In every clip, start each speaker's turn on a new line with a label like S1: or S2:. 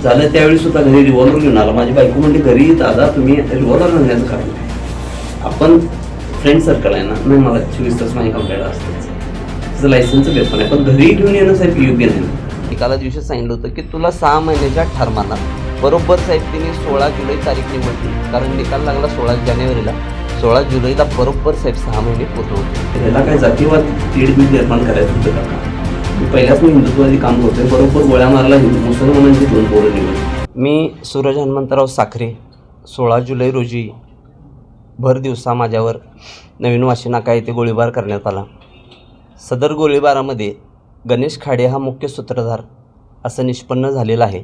S1: झालं त्यावेळी सुद्धा घरी रिव्हॉल्वर घेऊन आला. माझी बायको म्हणते घरी दादा तुम्ही रिव्हॉल्वर आणण्याचं कारण नाही. आपण फ्रेंड सर्कल आहे ना, नाही मला 24 तास माझी कंप्लेंट असतेच, त्याचं लायसन्सचं पेपर आहे, पण घरी घेऊन येणं साहेब योग्य नाही. एकाला दिवशी सांगितलं होतं की तुला 6 महिन्याच्या ठरमाना बरोबर साहेब तिने 16 जुलै तारीख निवडली, कारण निकाल लागला 16 जानेवारीला. 16 जुलैला बरोबर साहेब 6 महिने पूर्ण होते. याला काय जातीवाद तीडबीड निर्माण करायचं होतं का? पहिल्याच मी हिंदुत्वादी काम करतोय, बरोबर गोळ्या मारला मुसलमानांची 2 पोरं निवडली. मी सूरज हनुमंतराव साखरे 16 जुलै रोजी भर दिवसा माझ्यावर नवीन वाशी नाका येथे गोळीबार करण्यात आला. सदर गोळीबारामध्ये गणेश खाडे हा मुख्य सूत्रधार असं निष्पन्न झालेलं आहे.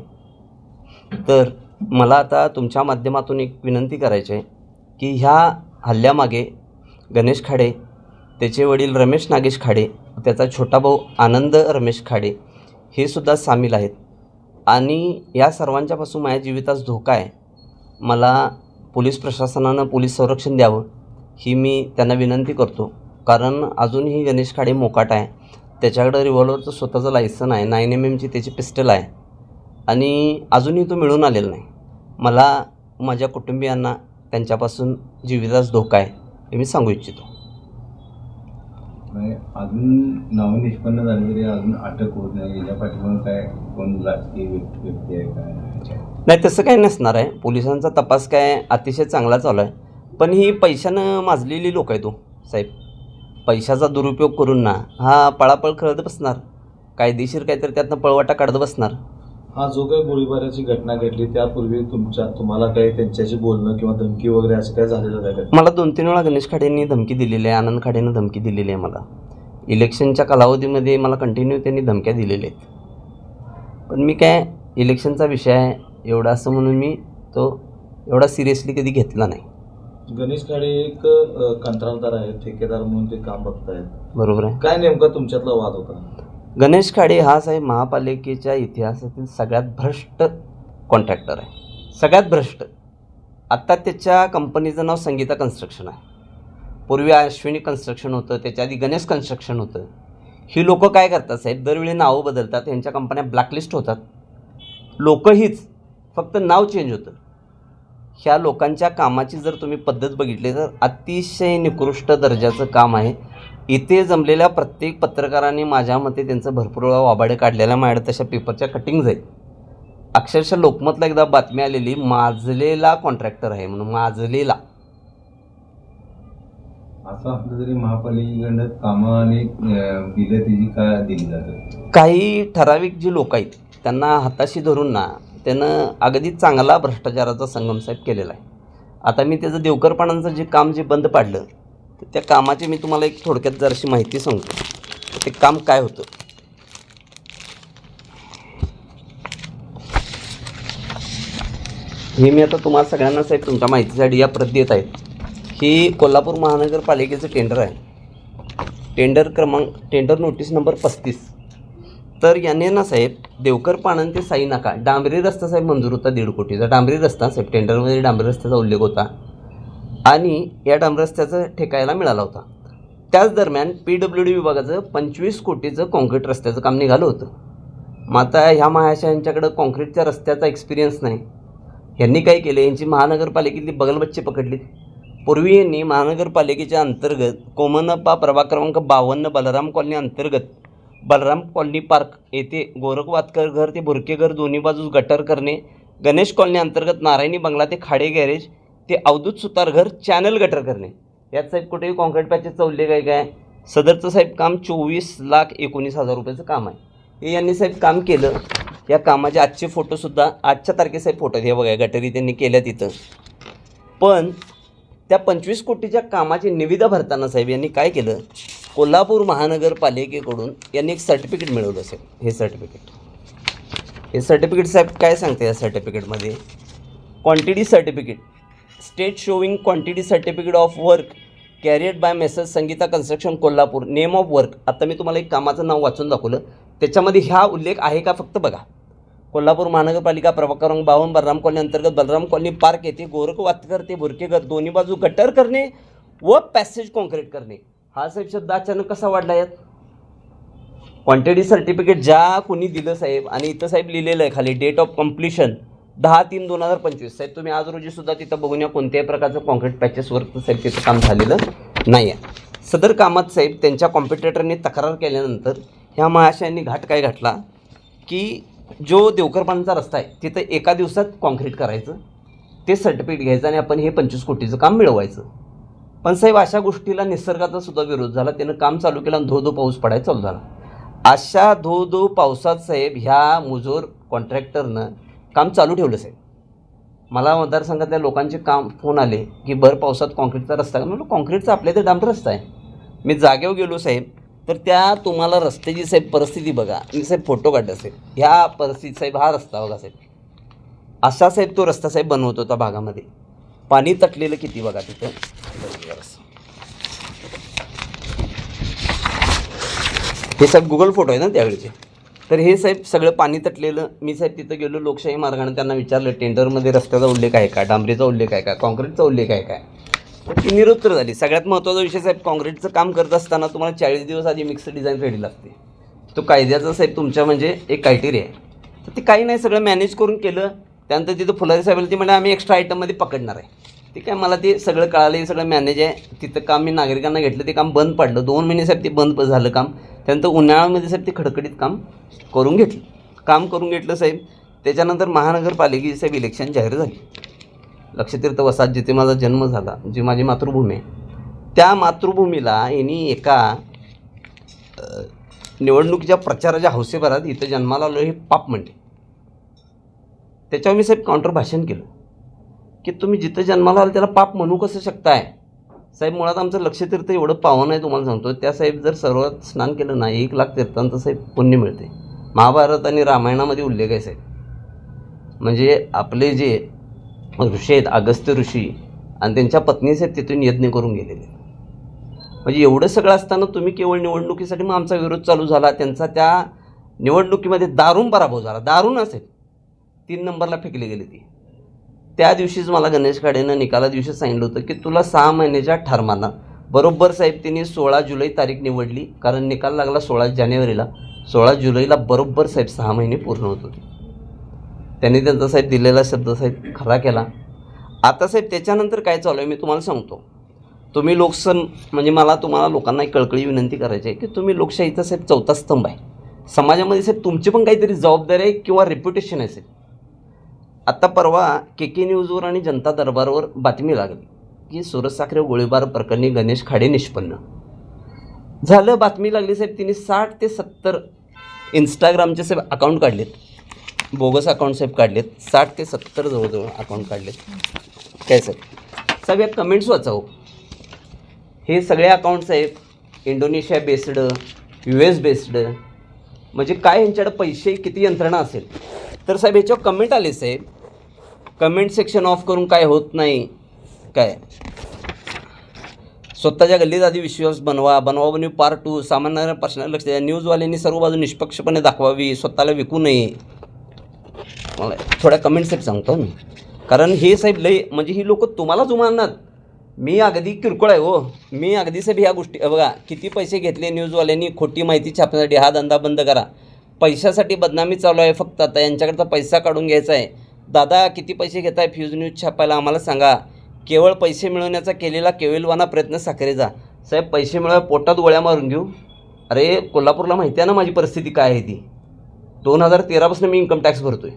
S1: तर मला आता तुमच्या माध्यमातून एक विनंती करायची आहे की ह्या हल्ल्यामागे गणेश खाडे, त्याचे वडील रमेश नागेश खाडे, त्याचा छोटा भाऊ आनंद रमेश खाडे हे सुद्धा सामील आहेत. आणि या सर्वांच्यापासून माझ्या जीवितास धोका आहे. मला पोलीस प्रशासनानं पोलीस संरक्षण द्यावं ही मी त्यांना विनंती करतो. कारण अजूनही गणेश खाडे मोकाट आहे. त्याच्याकडं रिव्हॉल्वरचं स्वतःचं लायसन आहे, 9mm त्याची पिस्टल आहे आणि अजूनही तो मिळून आलेला नाही. मला माझ्या कुटुंबियांना त्यांच्यापासून जीवितास धोका आहे हे मी सांगू इच्छितो.
S2: अजून नावं निष्पन्न झाली तरी अजून अटक होत नाही, याच्या पाठीमागे काय कोण राजकीय व्यक्ती आहे काय?
S1: नाही, तसं काही नसणार आहे. पोलिसांचा तपास काय अतिशय चांगला चालू आहे. पण ही पैशानं माजलेली लोक आहेत तो साहेब. पैशाचा दुरुपयोग करून ना हा पळापळ खेळत बसणार, कायदेशीर काहीतरी त्यातनं पळवाटा काढत बसणार.
S2: हा जो काही गोळीबाराची घटना घडली त्यापूर्वी तुम्हाला काही त्यांच्याशी बोलणं किंवा धमकी वगैरे असं काय झालेलं काय?
S1: मला 2-3 वेळा गणेश खाडेंनी धमकी दिलेली आहे, आनंद खाडेनं धमकी दिलेली आहे. मला इलेक्शनच्या कालावधीमध्ये मला कंटिन्यू त्यांनी धमक्या दिलेल्या आहेत. पण मी काय इलेक्शनचा विषय आहे एवढा असं म्हणून मी तो एवढा सिरियसली कधी घेतला नाही.
S2: गणेश खाडे एक कंत्राटदार आहेत, ठेकेदार म्हणून ते काम बघतायत,
S1: बरोबर आहे.
S2: काय नेमका तुमच्यातला वाद होता?
S1: गणेश खाडे हा साहेब महापालिकेच्या इतिहासातील सगळ्यात भ्रष्ट कॉन्ट्रॅक्टर आहे, सगळ्यात भ्रष्ट. आत्ता त्याच्या कंपनीचं नाव संगीता कन्स्ट्रक्शन आहे. पूर्वी अश्विनी कन्स्ट्रक्शन होतं, त्याच्या आधी गणेश कन्स्ट्रक्शन होतं. ही लोकं काय करतात साहेब, दरवेळी नावं बदलतात, यांच्या कंपन्या ब्लॅकलिस्ट होतात. लोकं हीच, फक्त नाव चेंज होतं. ह्या लोकांच्या कामाची जर तुम्ही पद्धत बघितली तर अतिशय निकृष्ट दर्जाचं काम आहे. इथे जमलेल्या प्रत्येक पत्रकारांनी माझ्या मते त्यांचं भरपूर वेळा वाबाडे काढलेल्या माझ्या तशा पेपरच्या कटिंग्ज आहेत. अक्षरशः लोकमतला एकदा बातमी आलेली, माजलेला कॉन्ट्रॅक्टर आहे म्हणून, माजलेला.
S2: असं असलं तरी महापालिकेकडनं कामं आणि बिलं त्याची काय दिली जातात?
S1: काही ठराविक जी लोक आहेत त्यांना हाताशी धरून ना त्यानं अगदी चांगला भ्रष्टाचाराचा संगम साहेब केलेला आहे. आता मी त्याचं देवकरपणांचं जे काम जे बंद पाडलं तर त्या कामाची मी तुम्हाला एक थोडक्यात जराशी माहिती सांगतो. ते काम काय होतं. हे मी आता तुम्हाला सगळ्यांना साहेब तुमच्या माहितीसाठी या प्रत देत आहेत. ही कोल्हापूर महानगरपालिकेचं टेंडर आहे. Tender notice number 35. तर याने ना साहेब देवकर पाणंद ते साई नाका डांबरी रस्ता साहेब मंजूर होता 1.5 कोटीचा डांबरी रस्ता साहेब. टेंडरमध्ये डांबरी रस्त्याचा उल्लेख होता आणि या डांबरी रस्त्याचं ठेकायला मिळाला होता. त्याच दरम्यान PWD विभागाचं 25 कोटीचं कॉन्क्रीट रस्त्याचं काम निघालं होतं. मग आता ह्या महाशयांच्याकडं कॉन्क्रीटच्या रस्त्याचा एक्सपिरियन्स नाही. यांनी काय केलं, यांची महानगरपालिकेतली बगलबच्चे पकडलीत. पूर्वी यांनी महानगरपालिकेच्या अंतर्गत कोमनप्पा प्रभाग क्रमांक 52 बलराम कॉलनी अंतर्गत बलराम कॉलनी पार्क येथे गोरख वातकर घर ते भुरके घर दोन्ही बाजूस गटर करणे, गणेश कॉलनी अंतर्गत नारायणी बंगला ते खाडे गॅरेज ते अवधूत सुतार घर चॅनल गटर करणे. यात साहेब कुठेही कॉन्क्रीट पॅचेसचा उल्लेख आहे काय? सदरचं साहेब काम 24,19,000 रुपयाचं काम आहे. हे यांनी साहेब काम केलं. या कामाचे आजचे फोटोसुद्धा आजच्या तारखे साहेब फोटो हे बघा, गटरी त्यांनी केल्या तिथं. पण त्या 25 कोटीच्या कामाची निविदा भरताना साहेब यांनी काय केलं, कोल्हापूर महानगरपालिकेकडून यांनी एक सर्टिफिकेट मिळवलं साहेब. हे सर्टिफिकेट साहेब काय सांगते या सर्टिफिकेटमध्ये, quantity certificate, state showing quantity certificate of work carried by messrs Sangeeta construction Kolhapur, name of work. आता मी तुम्हाला एक कामाचं नाव वाचून दाखवलं, त्याच्यामध्ये हा उल्लेख आहे का फक्त बघा. कोल्हापूर महानगरपालिका प्रभाग क्रमांक 52 बलराम कॉलनी अंतर्गत बलराम कॉलनी पार्क येथे गोरख वातकर ते भुरके घर दोन्ही बाजू गटर करणे व पॅसेज कॉन्क्रीट करणे. हा साहेब शब्द अचानक कसा वाढला यात? क्वांटिटी सर्टिफिकेट ज्या कोणी दिलं साहेब, आणि इथं साहेब लिहिलेलं आहे खाली डेट ऑफ कम्प्लिशन 10/3/2025. साहेब तुम्ही आज रोजी सुद्धा तिथं बघून या, कोणत्याही प्रकारचं कॉन्क्रीट पॅचेसवर साहेब तिथं काम झालेलं नाही आहे. सदर कामात साहेब त्यांच्या कॉम्पिटिटरने तक्रार केल्यानंतर ह्या महाशयांनी घाट काय घातला की जो देवकरपांचा रस्ता आहे तिथं एका दिवसात कॉन्क्रीट करायचं, ते सर्टिफिकेट घ्यायचं आणि आपण हे 25 कोटीचं काम मिळवायचं. पण साहेब अशा गोष्टीला निसर्गाचा सुद्धा विरोध झाला. त्यानं काम चालू केलं आणि धो पाऊस पडायला चालू झाला. अशा धो पावसात साहेब ह्या मुजोर कॉन्ट्रॅक्टरनं काम चालू ठेवलं साहेब. मला मतदारसंघातल्या लोकांचे काम फोन आले की भर पावसात कॉन्क्रीटचा रस्ता, म्हणून कॉन्क्रीटचा आपल्या इथे डांबर रस्ता आहे. मी जागेवर गेलो साहेब, तर त्या तुम्हाला रस्त्याची साहेब परिस्थिती बघा. मी साहेब फोटो काढले साहेब. ह्या परिस्थितीत साहेब हा रस्ता बघा साहेब. असा साहेब तो रस्ता साहेब बनवत होता भागामध्ये. पाणी तटलेलं किती बघा तिथं. हे साहेब गुगल फोटो आहे ना त्यावेळेचे. तर हे साहेब सगळं पाणी तटलेलं. मी साहेब तिथं गेलो लोकशाही मार्गाने, त्यांना विचारलं टेंडरमध्ये रस्त्याचा उल्लेख आहे का, डांबरीचा उल्लेख आहे का, कॉन्क्रीटचा उल्लेख आहे काय. तर ती निरुत्तर झाली. सगळ्यात महत्त्वाचा विषय साहेब, कॉन्क्रीटचं काम करत असताना तुम्हाला 40 दिवस आधी मिक्स डिझाईन रेडी लागते. तो कायद्याचा साहेब तुमच्या म्हणजे एक क्रायटेरिया आहे. तर ते काही नाही, सगळं मॅनेज करून केलं. त्यानंतर तिथं फुलारी साहेबाला ती म्हणजे आम्ही एक्स्ट्रा आयटममध्ये पकडणार आहे. ते काय मला ते सगळं कळालं, हे सगळं मॅनेज आहे. तिथं काम मी नागरिकांना घेतलं, ते काम बंद पडलं. 2 महिने साहेब ते बंद झालं काम. त्यानंतर उन्हाळ्यामध्ये साहेब ते खडखडीत काम करून घेतलं साहेब. त्याच्यानंतर महानगरपालिकेची साहेब इलेक्शन जाहीर झाली. लक्षतीर्थ वसाहत जिथे माझा जन्म झाला, जी माझी मातृभूमी आहे, त्या मातृभूमीला यांनी एका निवडणुकीच्या प्रचाराच्या हौसेभरात इथं जन्माला आलो हे पाप म्हणते. त्याच्यावर मी साहेब काउंटर भाषण केलं की तुम्ही जिथं जन्माला आलं त्याला पाप म्हणू कसं शकताय साहेब. मुळात आमचं लक्षतीर्थ एवढं पावन आहे तुम्हाला सांगतो. त्या साहेब जर सर्वात स्नान केलं ना 1 लाख तीर्थांचं साहेब पुण्य मिळते. महाभारत आणि रामायणामध्ये उल्लेख आहे साहेब. म्हणजे आपले जे ऋषी आहेत अगस्त्य ऋषी आणि त्यांच्या पत्नी साहेब तिथून यज्ञ करून गेलेले. म्हणजे एवढं सगळं असताना तुम्ही केवळ निवडणुकीसाठी मग आमचा विरोध चालू झाला. त्यांचा त्या निवडणुकीमध्ये दारुण पराभव झाला. दारुण असेल 3 नंबरला फेकली गेली ती. त्या दिवशीच मला गणेश खाडेनं निकाला दिवशी सांगितलं होतं की तुला 6 महिन्याच्या ठार मारणार. बरोबर साहेब तिने 16 जुलै तारीख निवडली, कारण निकाल लागला 16 जानेवारीला. 16 जुलैला बरोबर साहेब 6 महिने पूर्ण होत होते. त्यांनी त्यांचा साहेब दिलेला शब्द साहेब खरा केला. आता साहेब त्याच्यानंतर काय चालू आहे मी तुम्हाला सांगतो. तुम्ही म्हणजे मला तुम्हाला लोकांना एक कळकळी विनंती करायची आहे की तुम्ही लोकशाहीचा साहेब 4था स्तंभ आहे. समाजामध्ये साहेब तुमची पण काहीतरी जबाबदारी आहे किंवा रेप्युटेशन आहे साहेब. आत्ता परवा KK न्यूजवर आणि जनता दरबारवर बातमी लागली की सुरज साखरे गोळीबार प्रकरणी गणेश खाडे निष्पन्न झालं. बातमी लागली साहेब तिने 60 ते 70 इंस्टाग्रामचे साहेब अकाउंट काढलेत, बोगस अकाउंट साहेब काढलेत. 60 ते 70 जवळजवळ अकाउंट काढलेत. काय साहेब या कमेंट्स वाचावं. हे सगळे अकाउंट साहेब इंडोनेशिया बेस्ड, US बेस्ड. म्हणजे काय यांच्याकडे पैसे किती यंत्रणा असेल. तर साहेब ह्याच्यावर कमेंट आले साहेब. कमेंट सेक्शन ऑफ करून काय होत नाही. काय स्वतःच्या गल्लीत आधी विश्वास बनवी पार्ट 2 सामान्य प्रश्नाला लक्ष द्या. न्यूजवाल्यांनी सर्व बाजू निष्पक्षपणे दाखवावी, स्वतःला विकू नये. मला थोड्या कमेंट साहेब सांगतो मी, कारण हे साहेब लई म्हणजे ही लोक तुम्हाला जुमानणार. मी अगदी किरकोळ आहे हो. मी अगदी साहेब ह्या गोष्टी बघा किती पैसे घेतले न्यूजवाल्यांनी खोटी माहिती छापण्यासाठी. हा धंदा बंद करा. पैशासाठी बदनामी चालू आहे फक्त. आता यांच्याकडचा पैसा काढून घ्यायचा आहे. दादा किती पैसे घेत आहे फ्यूज न्यूज छापायला आम्हाला सांगा. केवळ पैसे मिळवण्याचा केलेला केविलवाना प्रयत्न साखरेचा. साहेब पैसे मिळवाय पोटात गोळ्या मारून घेऊ. अरे कोल्हापूरला माहिती आहे ना माझी परिस्थिती काय आहे ती. 2013 मी इन्कम टॅक्स भरतो आहे.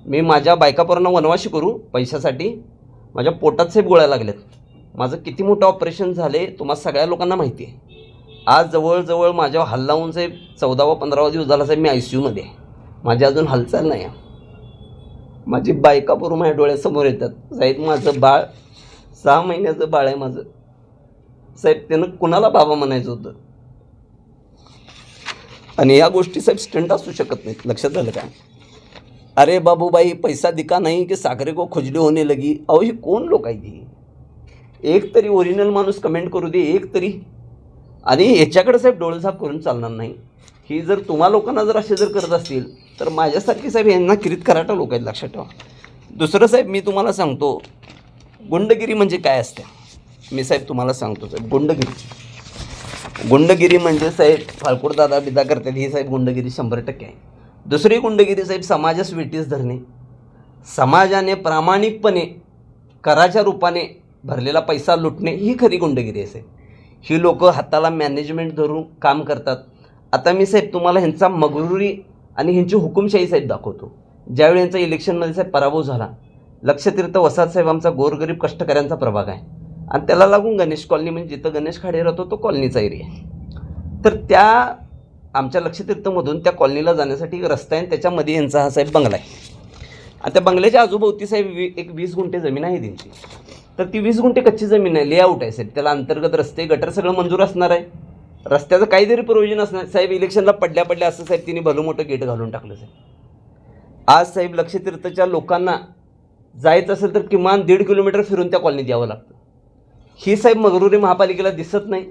S1: मी माझ्या बायकापोरांना वनवाशी करू पैशासाठी. माझ्या पोटात साहेब गोळ्या लागल्यात. माझं किती मोठं ऑपरेशन झाले तुम्हाला सगळ्या लोकांना माहिती आहे. आज जवळजवळ माझ्यावर हल्ला होऊन साहेब 14वा 15वा दिवस झाला साहेब मी ICUमध्ये. माझी अजून हालचाल नाही. माझी बायकापोरं माझ्या डोळ्यासमोर येतात. साहेब माझं बाळ 6 महिन्याचं बाळ आहे माझं. साहेब त्यानं कुणाला बाबा म्हणायचं होतं. आणि या गोष्टी साहेब स्टंट असू शकत नाहीत. लक्षात आलं का. अरे बाबूबाई पैसा दिका नाही की साखरे को खुजली होणे लगी. अहो ही कोण लोक आहे ती. एक तरी ओरिजिनल माणूस कमेंट करू दे एक तरी. आणि याच्याकडे साहेब डोळेझाप करून चालणार नाही. ही जर तुम्हा लोकांना जर असे जर करत असतील तर माझ्यासारखी साहेब यांना किरीत कराटा लोक आहेत. लक्षात ठेवा. दुसरं साहेब मी तुम्हाला सांगतो गुंडगिरी म्हणजे काय असते. मी साहेब तुम्हाला सांगतो साहेब गुंडगिरी गुंडगिरी म्हणजे साहेब फाळकुड दादा बिदा करतात ही साहेब गुंडगिरी 100% आहे. दुसरी गुंडगिरी साहेब समाजास वेठीस धरणे, समाजाने प्रामाणिकपणे कराच्या रूपाने भरलेला पैसा लुटणे ही खरी गुंडगिरी आहे साहेब. ही लोक हाताला मॅनेजमेंट धरून काम करतात. आता मी साहेब तुम्हाला ह्यांचा मगरुरी आणि ह्यांची हुकुमशाही साहेब दाखवतो. ज्यावेळी यांचा इलेक्शनमध्ये साहेब पराभव झाला, लक्षतीर्थ वसाहत साहेब आमचा गोरगरीब कष्टकऱ्यांचा प्रभाग आहे आणि त्याला लागून गणेश कॉलनी म्हणजे जिथं गणेश खाडे राहतो तो कॉलनीचा एरिया आहे. तर त्या आमच्या लक्षतीर्थमधून त्या कॉलनीला जाण्यासाठी एक रस्ता आहे आणि त्याच्यामध्ये यांचा हा साहेब बंगला आहे आणि त्या बंगल्याच्या आजूभोवती साहेब एक 20 गुंठे जमीन आहे त्यांची. तर ती 20 गुंठे कच्ची जमीन आहे, लेआउट आहे साहेब. त्याला अंतर्गत रस्ते गटर सगळं मंजूर असणार आहे. रस्त्याचं काहीतरी प्रोव्हिजन असणार साहेब. इलेक्शनला पडल्या असं साहेब तिने भलं मोठं गेट घालून टाकलं साहेब. आज साहेब लक्षतीर्थच्या लोकांना जायचं असेल तर किमान 1.5 किलोमीटर फिरून त्या कॉलनीत यावं लागतं. ही साहेब मगरुरी महापालिकेला दिसत नाही.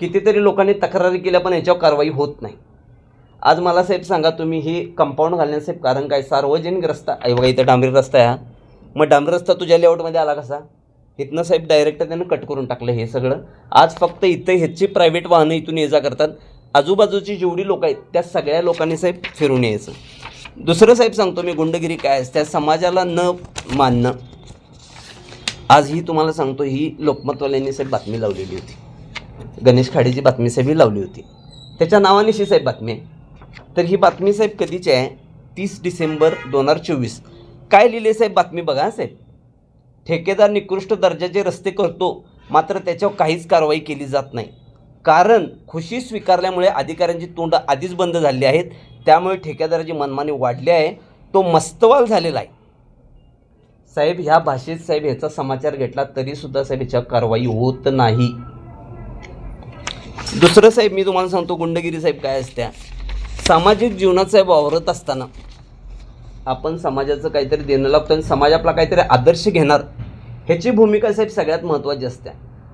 S1: कितीतरी लोकांनी तक्रारी केल्या पण याच्यावर कारवाई होत नाही. आज मला साहेब सांगा तुम्ही ही कंपाऊंड घालण्याचं साहेब कारण काय? सार्वजनिक रस्ता आहे बघा, इथं डांबरी रस्ता आहे हा. मग डांबरी रस्ता तुझ्या लेआउटमध्ये आला कसा? इथनं साहेब डायरेक्ट त्यानं कट करून टाकलं हे सगळं. आज फक्त इथं ह्याची प्रायव्हेट वाहनं इथून ये जा करतात. आजूबाजूची जेवढी लोक आहेत त्या सगळ्या लोकांनी साहेब फिरून यायचं. दुसरं साहेब सांगतो मी गुंडगिरी काय असते, त्या समाजाला न मानणं. आज ही तुम्हाला सांगतो ही लोकमतवाल्यांनी साहेब बातमी लावलेली होती, गणेश खाडेची बातमी साहेब ही लावली होती. त्याच्या नावानिशी साहेब बातमी आहे. तर ही बातमी साहेब कधीची आहे? 30 डिसेंबर 2024. काय लिहिले साहेब बातमी बघा साहेब. ठेकेदार निकृष्ट दर्जाचे रस्ते करतो मात्र त्याच्यावर काहीच कारवाई केली जात नाही. कारण खुशी स्वीकारल्यामुळे अधिकाऱ्यांची तोंड आधीच बंद झाली आहेत. त्यामुळे ठेकेदाराची मनमानी वाढली आहे, तो मस्तवाल झालेला आहे. साहेब ह्या भाषेत साहेब ह्याचा समाचार घेतला तरीसुद्धा साहेब ह्याच्यावर कारवाई होत नाही. दुसरं साहेब मी तुम्हाला सांगतो गुंडगिरी साहेब काय असत्या. सामाजिक जीवनात साहेब वावरत असताना आपण समाजाचं काहीतरी देणं लागतं आणि समाज आपला काहीतरी आदर्श घेणार ह्याची भूमिका साहेब सगळ्यात महत्त्वाची असते.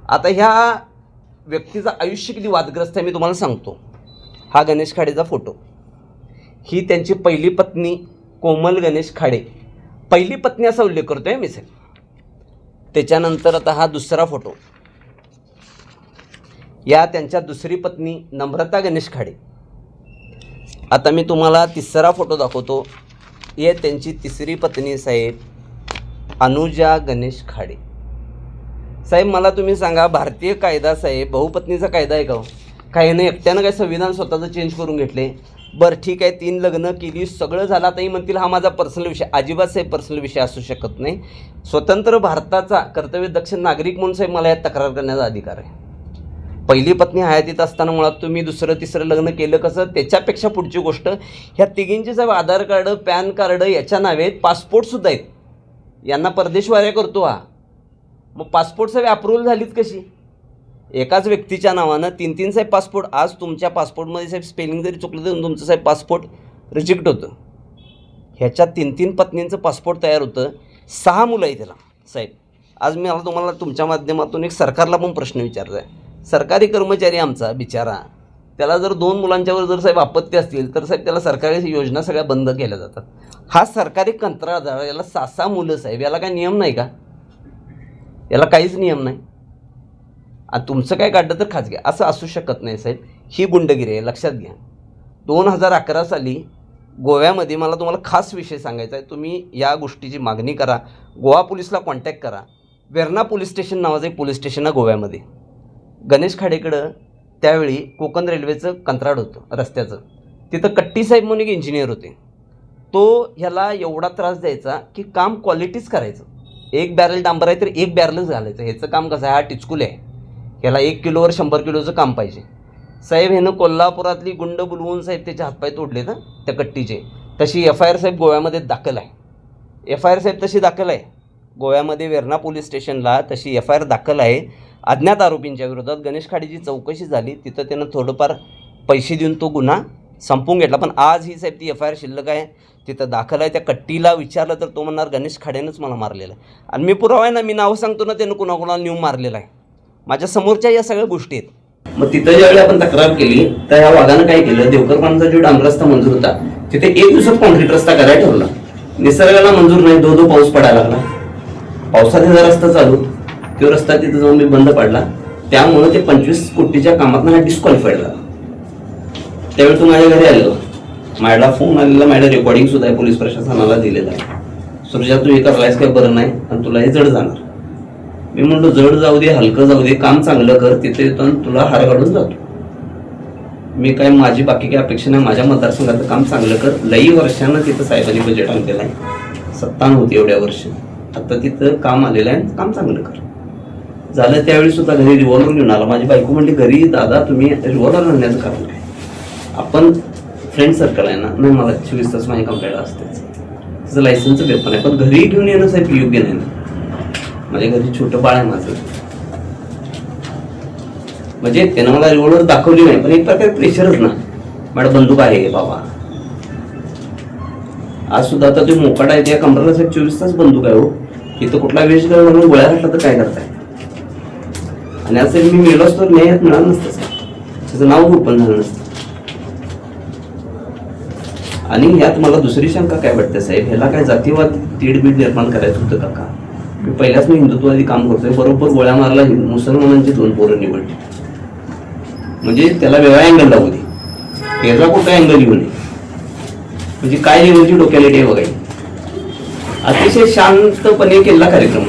S1: आता ह्या व्यक्तीचं आयुष्य किती वादग्रस्त आहे मी तुम्हाला सांगतो. हा गणेश खाडेचा फोटो. ही त्यांची पहिली पत्नी कोमल गणेश खाडे, पहिली पत्नी असा उल्लेख करतोय मी साहेब. त्याच्यानंतर आता हा दुसरा फोटो, या त्यांच्या दुसरी पत्नी नम्रता गणेश खाडे. आता मी तुम्हाला तिसरा फोटो दाखवतो. हे त्यांची तिसरी पत्नी साहेब अनुजा गणेश खाडे. साहेब मला तुम्ही सांगा भारतीय कायदा साहेब बहुपत्नीचा कायदा आहे का हो? काही नाही, एकट्यानं काय संविधान स्वतःचं चेंज करून घेतले. बरं ठीक आहे, 3 लग्न केली सगळं झालं. आताही म्हणतील हा माझा पर्सनल विषय. अजिबात साहेब पर्सनल विषय असू शकत नाही. स्वतंत्र भारताचा कर्तव्यदक्ष नागरिक म्हणून साहेब मला यात तक्रार करण्याचा अधिकार आहे. पहिली पत्नी हयातीत असताना मुळात तुम्ही दुसरं तिसरं लग्न केलं कसं? त्याच्यापेक्षा पुढची गोष्ट ह्या तिघींचे साहेब आधार कार्ड पॅन कार्ड याच्या नावे आहेत, पासपोर्टसुद्धा आहेत. यांना परदेशवाऱ्या करतो हा. मग पासपोर्ट साहेब अप्रूव्हल झालीच कशी? एकाच व्यक्तीच्या नावानं 3 साहेब पासपोर्ट. आज तुमच्या पासपोर्टमध्ये साहेब स्पेलिंग जरी चुकलं तर तुमचं साहेब पासपोर्ट रिजेक्ट होतं. ह्याच्या 3 पत्नींचं पासपोर्ट तयार होतं. 6 मुलं आहे त्याला साहेब. आज मी तुम्हाला तुमच्या माध्यमातून एक सरकारला पण प्रश्न विचारचा आहे. सरकारी कर्मचारी आमचा बिचारा, त्याला जर 2 मुलांच्यावर जर साहेब आपत्ती असतील तर साहेब त्याला सरकारी योजना सगळ्या बंद केल्या जातात. हा सरकारी कंत्राटदार, याला 6 मुलं साहेब, याला काय नियम नाही का? याला काहीच नियम नाही. आणि तुमचं काय काढलं तर खाजगी, असं असू शकत नाही साहेब. ही गुंडगिरी आहे, लक्षात घ्या. 2011 साली गोव्यामध्ये मला तुम्हाला खास विषय सांगायचा आहे. तुम्ही या गोष्टीची मागणी करा, गोवा पोलिसला कॉन्टॅक्ट करा. वेर्ना पोलीस स्टेशन नावाचं एक पोलीस स्टेशन आहे गोव्यामध्ये. गणेश खाडेकडं त्यावेळी कोकण रेल्वेचं कंत्राट होतं रस्त्याचं. तिथं कट्टी साहेब म्हणून एक इंजिनियर होते. तो ह्याला एवढा त्रास द्यायचा की काम क्वालिटीच करायचं. 1 बॅरल डांबर आहे तर 1 बॅरलच घालायचं. ह्याचं काम कसं आहे, हा टिचकुल आहे, ह्याला 1 किलोवर 100 किलोचं काम पाहिजे. साहेब ह्यानं कोल्हापुरातली गुंड बुलवून साहेब त्याचे हातपाय तोडले ना त्या कट्टीचे. तशी FIR साहेब गोव्यामध्ये दाखल आहे. FIR साहेब तशी दाखल आहे गोव्यामध्ये वेर्ना पोलीस स्टेशनला, तशी FIR दाखल आहे अज्ञात आरोपींच्या विरोधात. गणेश खाडेची चौकशी झाली, तिथं त्यानं थोडंफार पैसे देऊन तो गुन्हा संपवून घेतला. पण आज ही साहेब ती FIR शिल्लक आहे, तिथं दाखल आहे. त्या कट्टीला विचारलं तर तो म्हणणार गणेश खाडेनंच मला मारलेलं आहे. आणि मी पुरावा आहे ना, मी नाव सांगतो ना, त्यानं कुणाकुणाला नेऊन मारलेलं आहे. माझ्या समोरच्या या सगळ्या गोष्टी आहेत. मग तिथं ज्यावेळी आपण तक्रार केली तर ह्या वाघानं काय केलं, देवकरपांचा जो डांबर रस्ता मंजूर होता तिथे 1 दिवसात कॉन्क्रीट रस्ता करायला ठरला. निसर्गाला मंजूर नाही, 2 पाऊस पडायला लागला. पावसात हा रस्ता चालू, तो रस्ता तिथं जाऊन मी बंद पाडला. त्यामुळे ते 25 कोटीच्या कामातनं हा डिस्क्वालिफाईड झाला. त्यावेळी तो माझ्या घरी आलेला, माझ्याला फोन आलेला, माझ्या रेकॉर्डिंग सुद्धा आहे, पोलीस प्रशासनाला दिलेलं आहे. सुरजा तू हे करायलास काही बरं नाही आणि तुला हे जड जाणार. मी म्हणलो जड जाऊ दे, हलकं जाऊ दे, काम चांगलं कर, तिथे येतो आणि तुला हार काढून जातो. मी काय, माझी बाकी काही अपेक्षा नाही, माझ्या मतदारसंघाचं काम चांगलं कर. लई वर्षानं तिथं साहेबांनी बजेट आणलेलं आहे, सत्ता नव्हती एवढ्या वर्ष, आता तिथं काम आलेलं आहे, काम चांगलं कर. झालं. त्यावेळी सुद्धा घरी रिव्हॉल्वर घेऊन आला. माझी बायको म्हणली घरी दादा तुम्ही रिव्हॉल्वर आणण्याचं कारण काय? आपण फ्रेंड सर्कल आहे ना, नाही मला 24 तास माझी कंप्लेंट असतेच, त्याचं लायसन्सचं पेपर आहे, पण घरी घेऊन येणं साहेब योग्य नाही ना. माझ्या घरी छोटं बाळ आहे माझं, म्हणजे त्यानं मला रिव्हॉल्वर दाखवली नाही, पण एक प्रकारे प्रेशरच ना, माझ्या बंदूक आहे बाबा. आज सुद्धा आता ते मोकाट आहे, त्या कमराला साहेब 24 तास बंदूक आहे. हो, इथं कुठला वेश कर म्हणून गोळ्या घातला तर काय करताय? आणि असं मी मेलो असतो न्याय मिळालं नसतं साहेब, त्याचं नाव ओपन झालं नसतं. आणि यात मला दुसरी शंका काय वाटते साहेब, ह्याला काय जातीवाद तीडबीड निर्माण करायचं होतं का? मी पहिल्याच मी हिंदुत्वादी काम करतोय, बरोबर गोळ्या मारला मुसलमानांची 2 पोरं निवडली, म्हणजे त्याला वेगळा अँगल लावू दे, त्याचा कुठला अँगल येऊ नये. म्हणजे काय लेवलची डोक्यालिटी आहे बघायची. अतिशय शांतपणे केलेला कार्यक्रम.